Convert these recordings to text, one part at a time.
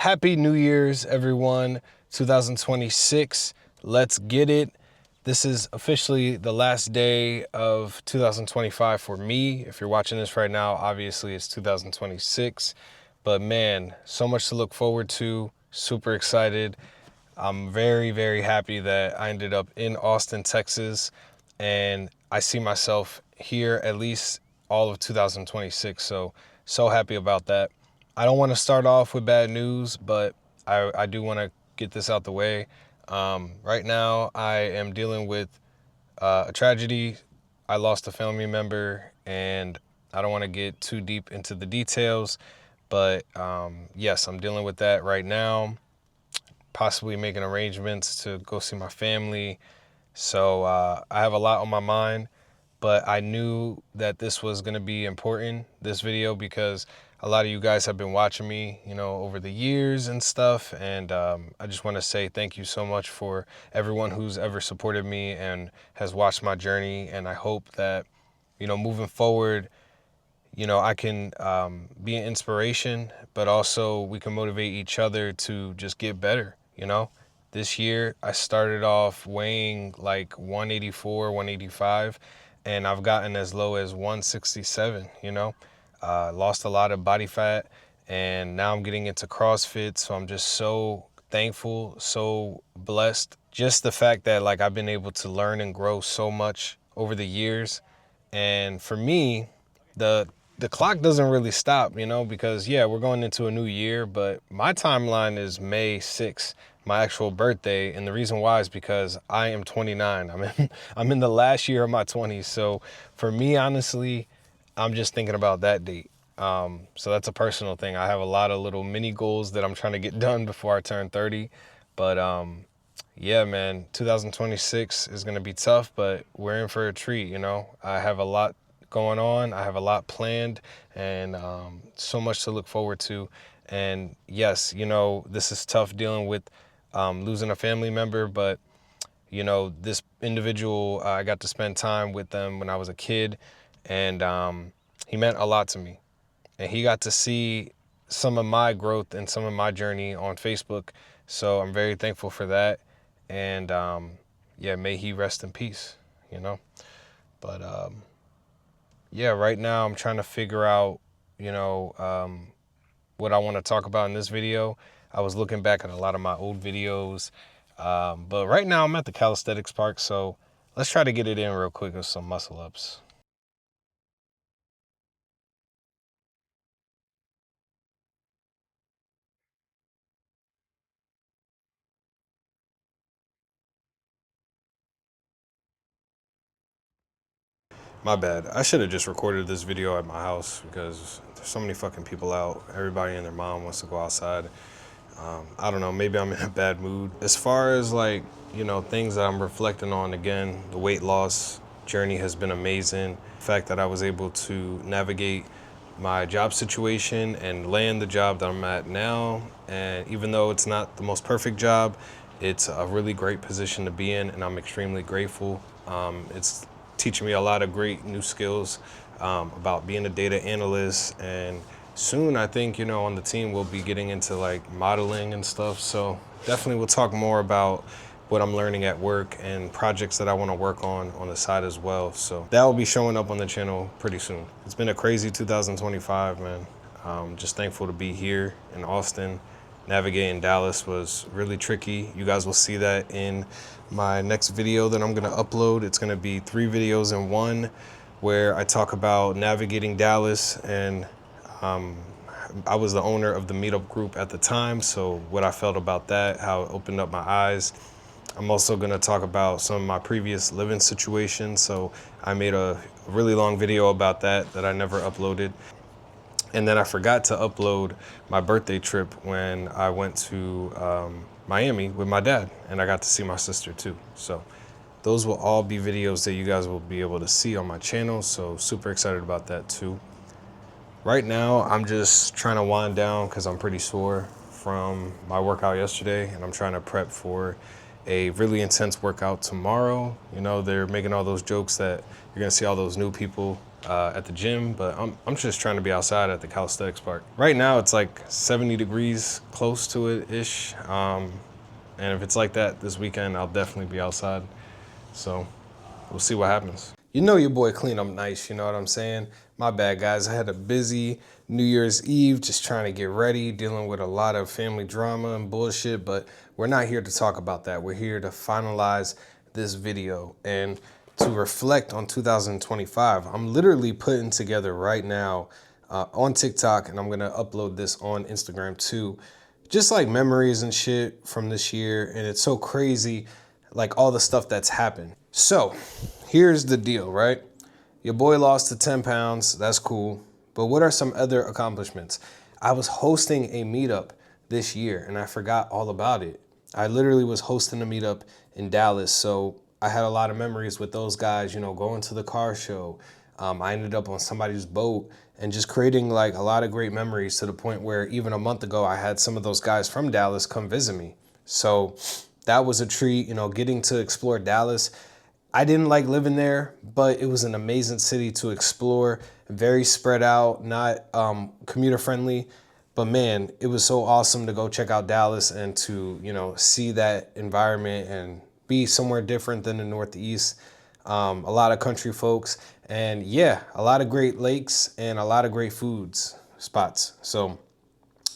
Happy New Year's, everyone. 2026. Let's get it. This is officially the last day of 2025 for me. If you're watching this right now, obviously it's 2026. But man, so much to look forward to. Super excited. I'm very, very happy that I ended up in Austin, Texas, and I see myself here at least all of 2026. So happy about that. I don't want to start off with bad news, but I do want to get this out the way. Right now, I am dealing with a tragedy. I lost a family member, and I don't want to get too deep into the details, but yes, I'm dealing with that right now, possibly making arrangements to go see my family. So I have a lot on my mind, but I knew that this was going to be important, this video, because a lot of you guys have been watching me, over the years and stuff. And I just want to say thank you so much for everyone who's ever supported me and has watched my journey. And I hope that, moving forward, I can be an inspiration, but also we can motivate each other to just get better. This year I started off weighing like 184, 185, and I've gotten as low as 167. Lost a lot of body fat, and now I'm getting into CrossFit. So I'm just so thankful, so blessed. Just the fact that like I've been able to learn and grow so much over the years. And for me, the clock doesn't really stop, because yeah, we're going into a new year, but my timeline is May 6th, my actual birthday. And the reason why is because I am 29. I'm in the last year of my 20s. So for me, honestly, I'm just thinking about that date. So that's a personal thing. I have a lot of little mini goals that I'm trying to get done before I turn 30. But yeah, man, 2026 is going to be tough, but we're in for a treat. I have a lot going on. I have a lot planned, and so much to look forward to. And yes, this is tough dealing with losing a family member, but this individual, I got to spend time with them when I was a kid, and he meant a lot to me. And he got to see some of my growth and some of my journey on Facebook. So I'm very thankful for that. And yeah, may he rest in peace, But yeah, right now I'm trying to figure out, what I want to talk about in this video. I was looking back at a lot of my old videos, but right now I'm at the calisthenics park, so let's try to get it in real quick with some muscle ups. My bad. I should have just recorded this video at my house because there's so many fucking people out. Everybody and their mom wants to go outside. I don't know, maybe I'm in a bad mood. As far as like, things that I'm reflecting on, again, the weight loss journey has been amazing. The fact that I was able to navigate my job situation and land the job that I'm at now. And even though it's not the most perfect job, it's a really great position to be in, and I'm extremely grateful. It's teaching me a lot of great new skills about being a data analyst, and soon I think on the team we'll be getting into like modeling and stuff. So definitely we'll talk more about what I'm learning at work and projects that I want to work on the side as well. So that will be showing up on the channel pretty soon. It's been a crazy 2025, man. Just thankful to be here in Austin. Navigating Dallas was really tricky. You guys will see that in my next video that I'm gonna upload. It's gonna be 3 videos in one, where I talk about navigating Dallas, and I was the owner of the meetup group at the time, so what I felt about that, how it opened up my eyes. I'm also gonna talk about some of my previous living situations, so I made a really long video about that I never uploaded. And then I forgot to upload my birthday trip when I went to Miami with my dad, and I got to see my sister too. So those will all be videos that you guys will be able to see on my channel, so super excited about that too. Right now, I'm just trying to wind down because I'm pretty sore from my workout yesterday, and I'm trying to prep for a really intense workout tomorrow. They're making all those jokes that you're gonna see all those new people at the gym, but I'm just trying to be outside at the calisthenics park. Right now it's like 70 degrees, close to it-ish. And if it's like that this weekend, I'll definitely be outside. So we'll see what happens. You know your boy clean up nice, you know what I'm saying? My bad, guys. I had a busy New Year's Eve just trying to get ready, dealing with a lot of family drama and bullshit, but we're not here to talk about that. We're here to finalize this video and to reflect on 2025. I'm literally putting together right now on TikTok, and I'm gonna upload this on Instagram too, just like memories and shit from this year. And it's so crazy, like all the stuff that's happened. So here's the deal, right? Your boy lost to 10 pounds. That's cool. But what are some other accomplishments? I was hosting a meetup this year and I forgot all about it. I literally was hosting a meetup in Dallas. So I had a lot of memories with those guys, you know, going to the car show. I ended up on somebody's boat and just creating like a lot of great memories, to the point where even a month ago, I had some of those guys from Dallas come visit me. So that was a treat, you know, getting to explore Dallas. I didn't like living there, but it was an amazing city to explore. Very spread out, not commuter friendly. But man, it was so awesome to go check out Dallas and to, you know, see that environment and be somewhere different than the Northeast. A lot of country folks, and yeah, a lot of great lakes and a lot of great foods spots. So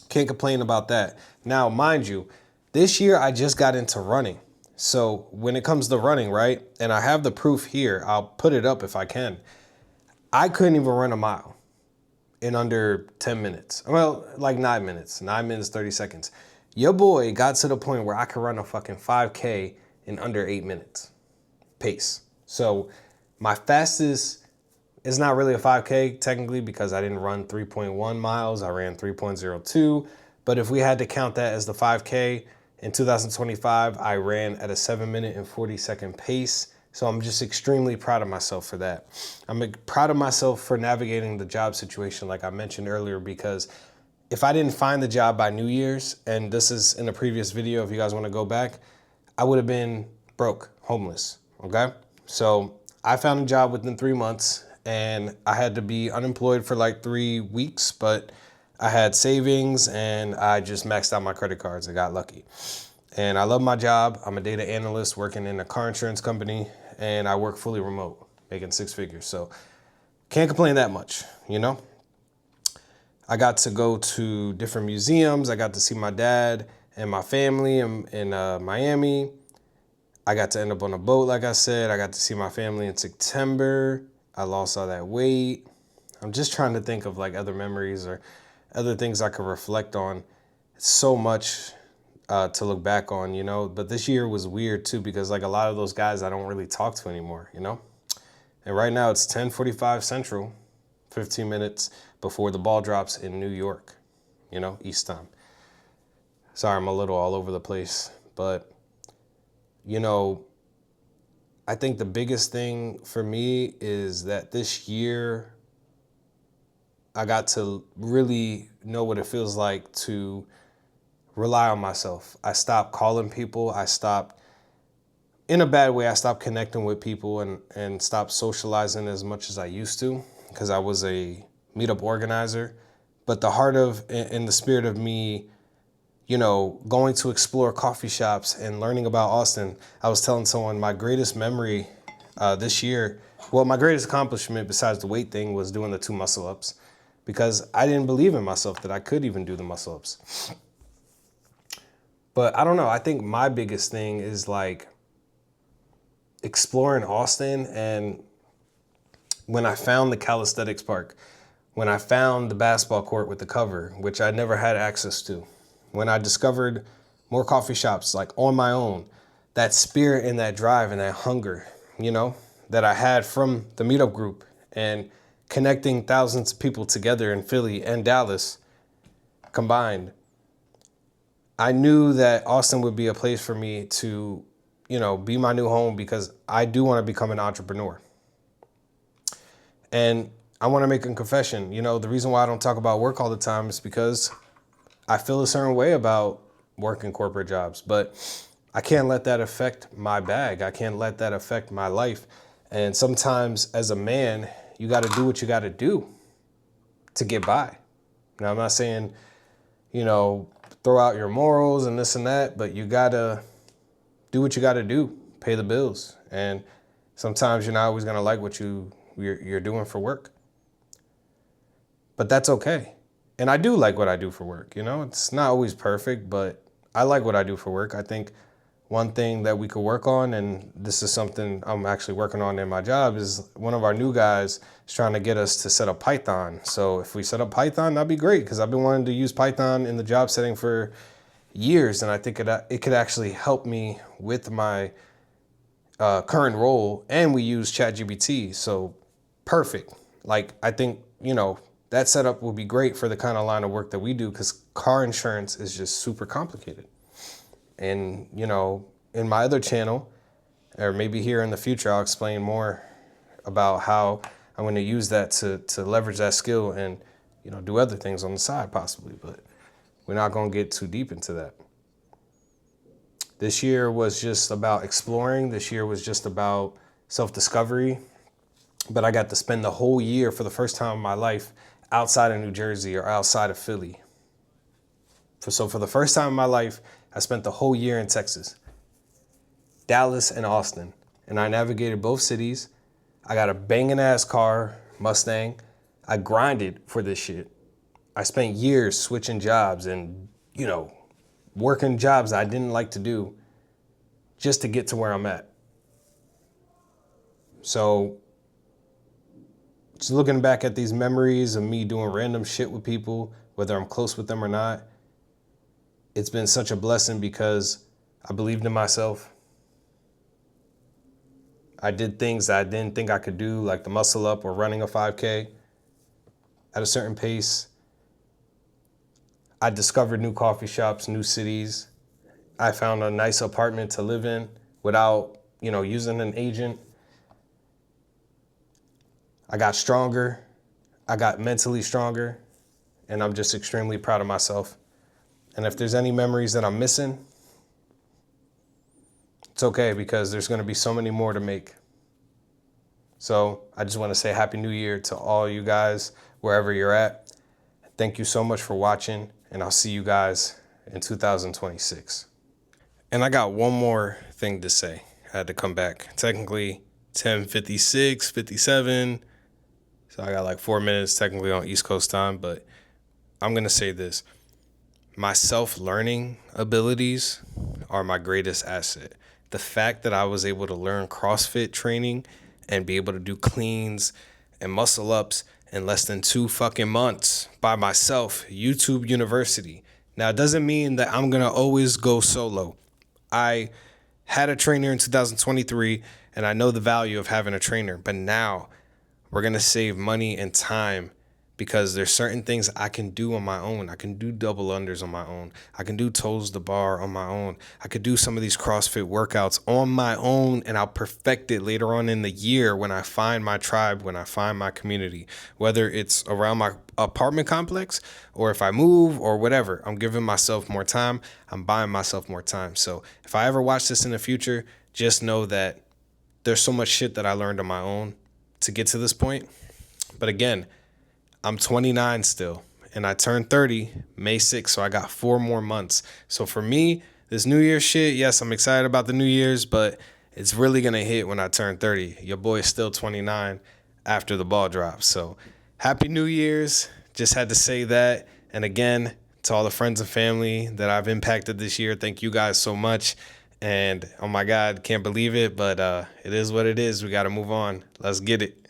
can't complain about that. Now, mind you, this year I just got into running. So when it comes to running, right, and I have the proof here, I'll put it up if I can. I couldn't even run a mile in under 10 minutes. Well, like 9 minutes, 9 minutes, 30 seconds. Your boy got to the point where I could run a fucking 5K in under 8 minutes pace. So my fastest is not really a 5K technically, because I didn't run 3.1 miles. I ran 3.02. But if we had to count that as the 5K, in 2025, I ran at a 7 minute and 40 second pace. So I'm just extremely proud of myself for that. I'm proud of myself for navigating the job situation like I mentioned earlier, because if I didn't find the job by New Year's, and this is in a previous video if you guys want to go back, I would have been broke, homeless, okay? So I found a job within 3 months, and I had to be unemployed for like 3 weeks, but I had savings and I just maxed out my credit cards. I got lucky. And I love my job. I'm a data analyst working in a car insurance company, and I work fully remote, making 6 figures. So can't complain that much, you know? I got to go to different museums. I got to see my dad and my family in Miami. I got to end up on a boat, like I said. I got to see my family in September. I lost all that weight. I'm just trying to think of like other memories or other things I could reflect on. It's so much to look back on, you know? But this year was weird too, because like a lot of those guys I don't really talk to anymore, you know? And right now it's 10:45 Central, 15 minutes before the ball drops in New York, you know, East time. Sorry, I'm a little all over the place, but you know, I think the biggest thing for me is that this year I got to really know what it feels like to rely on myself. I stopped calling people. I stopped, in a bad way, I stopped connecting with people and stopped socializing as much as I used to, because I was a meetup organizer. But the heart of, and the spirit of me, you know, going to explore coffee shops and learning about Austin. I was telling someone my greatest memory this year, well, my greatest accomplishment besides the weight thing was doing the 2 muscle ups, because I didn't believe in myself that I could even do the muscle ups. But I don't know, I think my biggest thing is like exploring Austin. And when I found the calisthenics park, when I found the basketball court with the cover, which I never had access to, when I discovered more coffee shops like on my own, that spirit and that drive and that hunger, you know, that I had from the meetup group and connecting thousands of people together in Philly and Dallas combined, I knew that Austin would be a place for me to, you know, be my new home, because I do want to become an entrepreneur. And I want to make a confession. You know, the reason why I don't talk about work all the time is because I feel a certain way about working corporate jobs, but I can't let that affect my bag. I can't let that affect my life. And sometimes as a man, you got to do what you got to do to get by. Now, I'm not saying, throw out your morals and this and that, but you got to do what you got to do, pay the bills. And sometimes you're not always going to like what you're doing for work. But that's okay. And I do like what I do for work. It's not always perfect, but I like what I do for work. I think one thing that we could work on, and this is something I'm actually working on in my job, is one of our new guys is trying to get us to set up Python. So if we set up Python, that'd be great, because I've been wanting to use Python in the job setting for years, and I think it could actually help me with my current role. And we use ChatGPT, so perfect. Like, I think, that setup will be great for the kind of line of work that we do, because car insurance is just super complicated. And, in my other channel, or maybe here in the future, I'll explain more about how I'm going to use that to leverage that skill and, do other things on the side possibly. But we're not going to get too deep into that. This year was just about exploring. This year was just about self-discovery. But I got to spend the whole year for the first time in my life outside of New Jersey or outside of Philly. So for the first time in my life, I spent the whole year in Texas, Dallas and Austin. And I navigated both cities. I got a banging ass car, Mustang. I grinded for this shit. I spent years switching jobs and, working jobs I didn't like to do just to get to where I'm at. So just looking back at these memories of me doing random shit with people, whether I'm close with them or not, it's been such a blessing because I believed in myself. I did things that I didn't think I could do, like the muscle up or running a 5K at a certain pace. I discovered new coffee shops, new cities. I found a nice apartment to live in without, using an agent. I got stronger. I got mentally stronger. And I'm just extremely proud of myself. And if there's any memories that I'm missing, it's okay, because there's going to be so many more to make. So I just want to say Happy New Year to all you guys, wherever you're at. Thank you so much for watching, and I'll see you guys in 2026. And I got one more thing to say. I had to come back. Technically, 10:56, 57. So I got like 4 minutes technically on East Coast time, but I'm going to say this. My self-learning abilities are my greatest asset. The fact that I was able to learn CrossFit training and be able to do cleans and muscle ups in less than 2 fucking months by myself, YouTube University. Now, it doesn't mean that I'm going to always go solo. I had a trainer in 2023, and I know the value of having a trainer, but now we're going to save money and time, because there's certain things I can do on my own. I can do double unders on my own. I can do toes to bar on my own. I could do some of these CrossFit workouts on my own, and I'll perfect it later on in the year when I find my tribe, when I find my community, whether it's around my apartment complex or if I move or whatever. I'm giving myself more time. I'm buying myself more time. So if I ever watch this in the future, just know that there's so much shit that I learned on my own to get to this point. But again, I'm 29 still, and I turned 30 May 6th, so I got 4 more months. So for me, this New Year's shit, yes, I'm excited about the New Year's, but it's really going to hit when I turn 30. Your boy is still 29 after the ball drops. So Happy New Year's. Just had to say that. And again, to all the friends and family that I've impacted this year, thank you guys so much. And oh my God, can't believe it, but it is what it is. We got to move on. Let's get it.